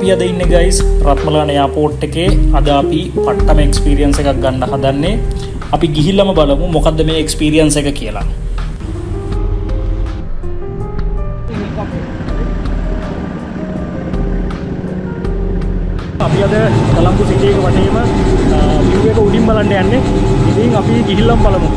අපි අද ඉන්නේ guys රත්මලාන එයාපෝට් එකේ. අද අපි පට්ටම එක්ස්පීරියන්ස් එකක් ගන්න හදන්නේ. අපි ගිහිල්ලාම බලමු මොකද්ද මේ එක්ස්පීරියන්ස් එක කියලා. අපි අද කොළඹ සිටි එක වටේම view එක උඩින් බලන්න යන්නේ. ඉතින් අපි ගිහිල්ලාම බලමු.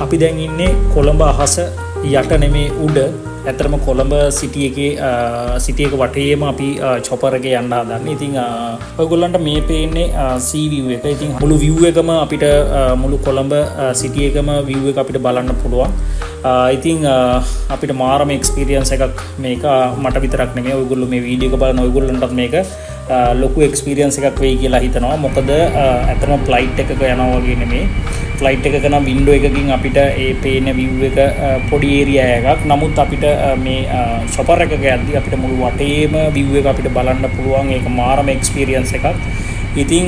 අපි දැන් ඉන්නේ කොළඹ අහස යට නෙමේ උඩ. ඇත්තටම කොළඹ සිටි එක වටේම අපි චොපර් එකේ යන්න හදන්නේ. ඉතින් ඔයගොල්ලන්ට මේ පේන්නේ sea view එක. ඉතින් මුළු view එකම අපිට මුළු කොළඹ සිටි එකම view එක අපිට බලන්න පුළුවන්. ඉතින් අපිට මාරම එක්ස්පීරියන්ස් එකක් මේක. මට විතරක් නෙමෙයි ඔයගොල්ලෝ මේ වීඩියෝ එක බලන ඔයගොල්ලන්ටත් මේක ලොකු එක්ස්පීරියන්ස් එකක් වෙයි කියලා හිතනවා. මොකද ඇත්තටම ෆ්ලයිට් එකක යනවා වගේ නෙමෙයි. ෆ්ලයිට් එකක නම් වින්ඩෝ එකකින් අපිට ඒ පේන view එක පොඩි ඒරියා එකක්. නමුත් අපිට මේ චොපර් එකක යද්දී අපිට මුළු වටේම view එක අපිට බලන්න පුළුවන්. ඒක මාරම එක්ස්පීරියන්ස් එකක්. ඉතින්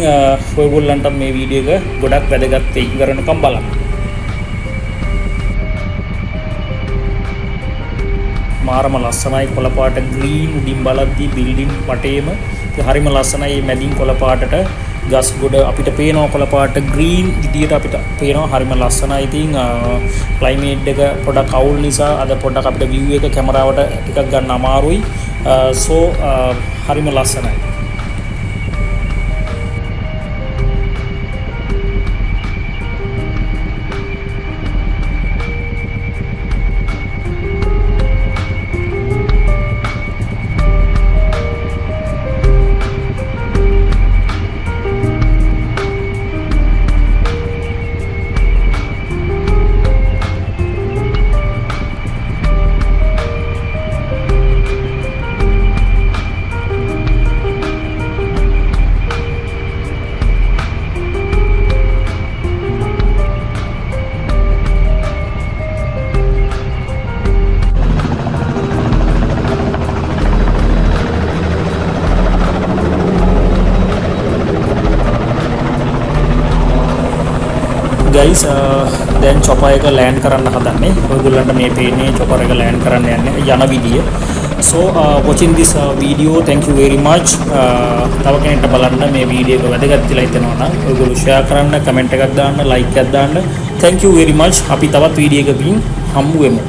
ඔයගොල්ලන්ට මේ වීඩියෝ එක ගොඩක් වැදගත් වෙයි. ඉවරනකම් බලන්න. මාරම ලස්සනයි කොළ පාට ග්‍රීන් උඩින් බලද්දී බිල්ඩින් වටේම. හරිම ලස්සනයි. මේ මැදින් කොළ පාටට ගස් ගොඩ අපිට පේනවා කොළ පාට ග්‍රීන් විදියට අපිට පේනවා. හරිම ලස්සනයි. ඉතින් ක්ලයිමේට් එක පොඩක් අවුල් නිසා අද පොඩක් අපිට view එක කැමරාවට ටිකක් ගන්න අමාරුයි. හරිම ලස්සනයි. ගයිස් දැන් චොපර් එක ලෑන්ඩ් කරන්න හදන්නේ. ඔයගොල්ලන්ට මේ පේන්නේ චොපර් එක ලෑන්ඩ් කරන්න යන විදිය. So watching this video, thank you very much. තව කෙනෙක්ට බලන්න මේ වීඩියෝ එක වැදගත් කියලා හිතෙනවා නම් ඔයගොල්ලෝ share කරන්න, comment එකක් දාන්න, like එකක් දාන්න. Thank you very much. අපි තවත් වීඩියෝ එකකින් හම්බ වෙමු.